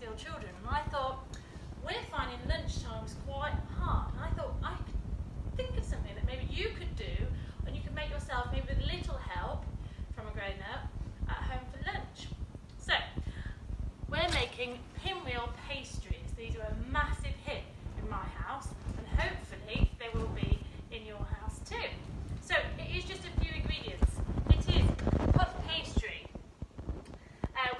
your children. And I thought, we're finding lunchtimes quite hard. And I thought, I could think of something that maybe you could do, and you could make yourself, maybe with a little help from a grown-up, at home for lunch. So, we're making pinwheel pastries. These are a massive hit in my house, and hopefully they will be in your house too. So, it is just a few ingredients. It is puff pastry.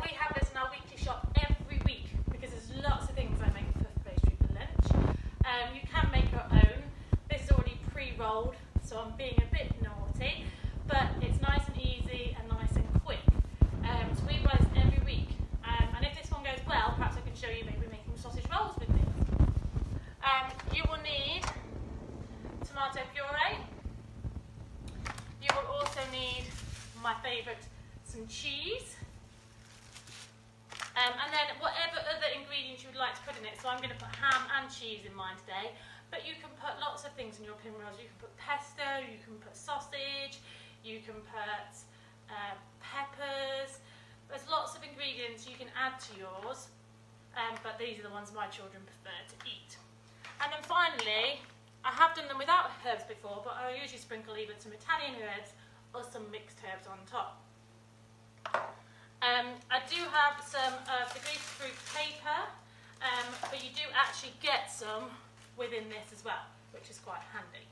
We have this in our weekly shop every week because there's lots of things I make puff pastry for lunch. You can make your own. This is already pre-rolled, so I'm being a bit naughty, but it's nice and easy and nice and quick. So we buy this every week. And if this one goes well, perhaps I can show you maybe making sausage rolls with this. You will need tomato puree. You will also need, my favourite, some cheese. And then whatever other ingredients you would like to put in it. So I'm going to put ham and cheese in mine today. But you can put lots of things in your pinwheels. You can put pesto, you can put sausage, you can put peppers. There's lots of ingredients you can add to yours. But these are the ones my children prefer to eat. And then finally, I have done them without herbs before, but I usually sprinkle either some Italian herbs or some mixed herbs on top. I do have some of the greaseproof paper, but you do actually get some within this as well, which is quite handy.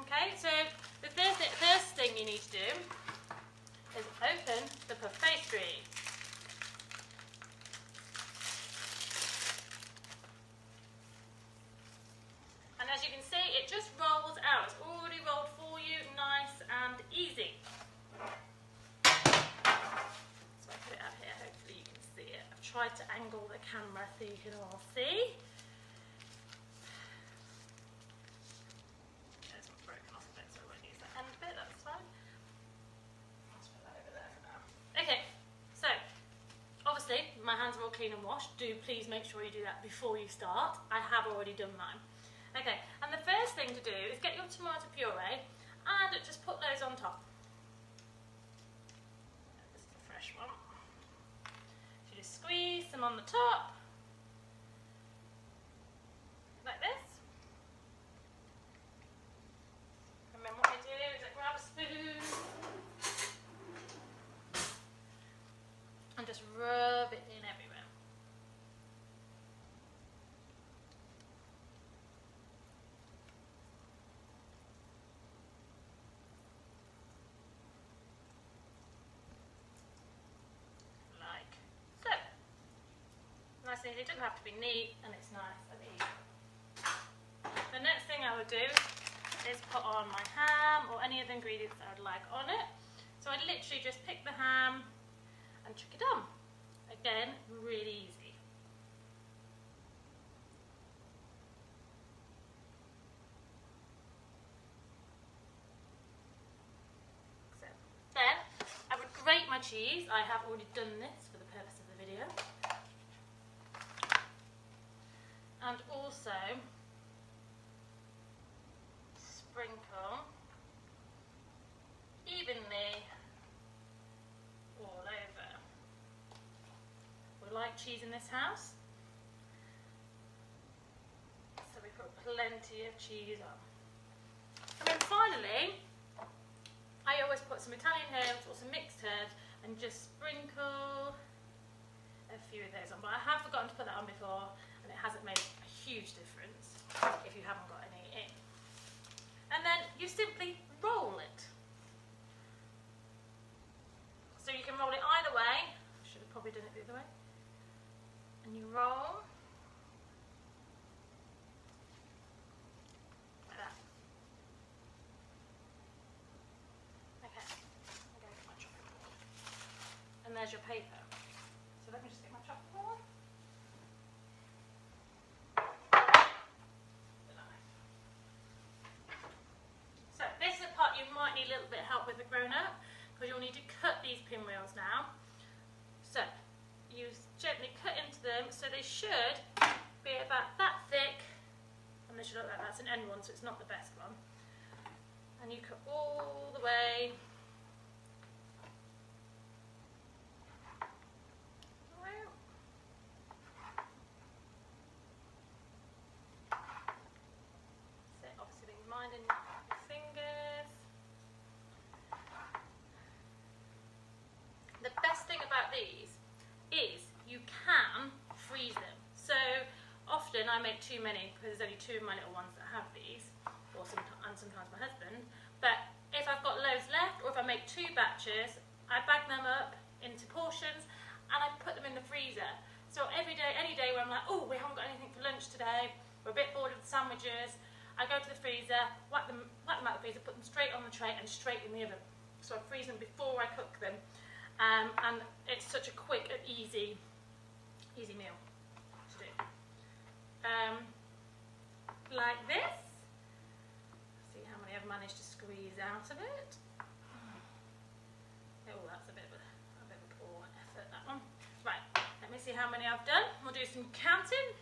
Okay, so the first thing you need to do is open the puff pastry. And as you can see, it just rolls out. It's already rolled for you, nice and easy. Try to angle the camera so you can all see. There's one broken off a bit, so I won't use that end bit, that's fine. Let's put that over there for now. Okay, so obviously my hands are all clean and washed. Do please make sure you do that before you start. I have already done mine. Okay, and the first thing to do is get your tomato puree and just put those on top. This is a fresh one. Just squeeze them on the top, like this. And then what I do is I grab a spoon and just rub it in everywhere. Nice and easy. It doesn't have to be neat, and it's nice and easy. The next thing I would do is put on my ham or any of the ingredients that I would like on it. So I literally just pick the ham and chuck it on. Again, really easy. So then I would grate my cheese. I have already done this for the purpose of the video. And also sprinkle evenly all over. We like cheese in this house, so we put plenty of cheese on. And then finally, I always put some Italian herbs or some mixed herbs and just sprinkle a few of those on. But I have forgotten to put that on before, and it hasn't made a huge difference if you haven't got any in. And then you simply roll it. So you can roll it either way. I should have probably done it the other way. And you roll like that. Okay, I'm going to get my chopping board. And there's your paper. So let me just get my chopping board. So this is the part you might need a little bit of help with the grown-up, because you'll need to cut these pinwheels now. So you gently cut into them, so they should be about that thick, and they should look like that's an end one, so it's not the best one. And you cut all the way I make too many because there's only 2 of my little ones that have these, or sometimes my husband. But if I've got loads left, or if I make 2 batches, I bag them up into portions and I put them in the freezer. So every day, any day where I'm like, oh, we haven't got anything for lunch today, we're a bit bored of the sandwiches, I go to the freezer, whack them out of the freezer, put them straight on the tray and straight in the oven. So I freeze them before I cook them. And it's such a quick and easy meal to do. Like this. See how many I've managed to squeeze out of it. Oh, that's a bit of a poor effort, that one. Right, let me see how many I've done. We'll do some counting.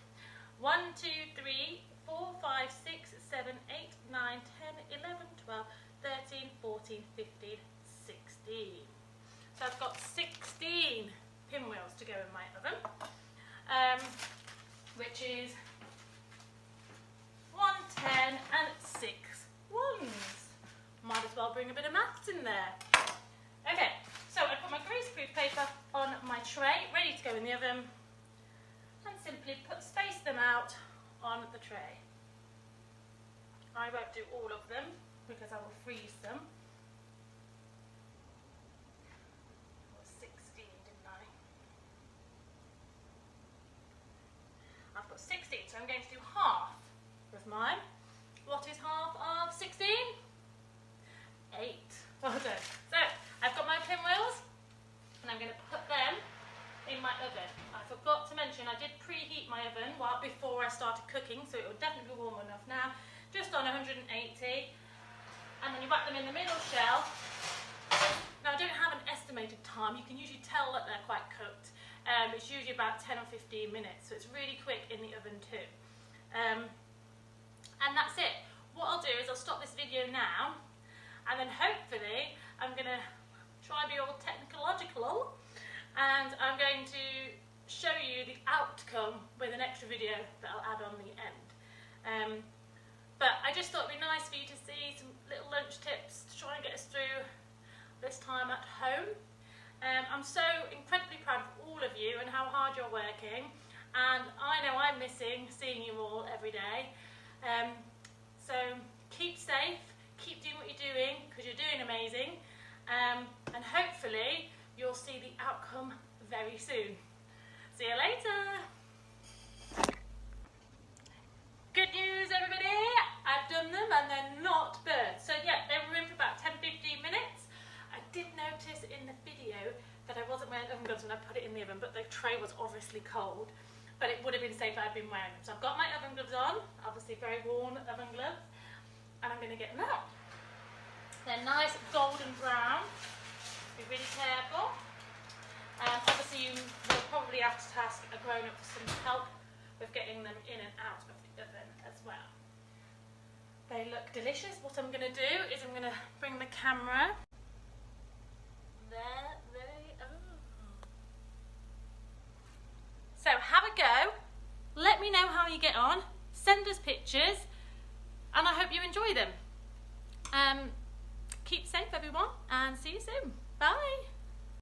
1, 2, 3, 4, 5, 6, 7, 8, 9, 10, 11, 12, 13, 14, 15, 16. So I've got 16 pinwheels to go in my oven, which is 1, 10 and 6 ones. Might as well bring a bit of maths in there. Okay, so I put my greaseproof paper on my tray, ready to go in the oven, and simply space them out on the tray. I won't do all of them because I will freeze them. 16, didn't I? I've got 16, so I'm going to do half of mine. What is half of 16? 8. Well done. So I've got my pinwheels, and I'm going to put them in my oven. I forgot to mention I did preheat my oven before I started cooking, so it will definitely be warm enough now. Just on 180, and then you whack them in the middle shell. Now I don't have an estimated time. You can usually tell that they're quite cooked. It's usually about 10 or 15 minutes, so it's really quick in the oven too. And that's it. What I'll do is I'll stop this video now, and then hopefully I'm going to try to be all technological, and I'm going to show you the outcome with an extra video that I'll add on the end. But I just thought it'd be nice for you to see some little lunch tips to try and get us through this time at home. I'm so incredibly proud of all of you and how hard you're working, and I know I'm missing seeing you all every day. So keep safe, keep doing what you're doing, because you're doing amazing, and hopefully you'll see the outcome very soon. See you later. Good news, everybody, I've done them and they're not burnt. So yeah, they were in for about 10-15 minutes. I did notice in the video that I wasn't wearing oven gloves when I put it in the oven, but the tray was obviously cold. But it would have been safe if I'd been wearing them. So I've got my oven gloves on, obviously very worn oven gloves, and I'm going to get them out. They're nice golden brown. Be really careful. Obviously you will probably have to ask a grown-up for some help with getting them in and out of the oven as well. They look delicious. What I'm going to do is I'm going to bring the camera. There they are. So have a go. Let me know how you get on. Send us pictures, and I hope you enjoy them. Keep safe, everyone, and see you soon. Bye.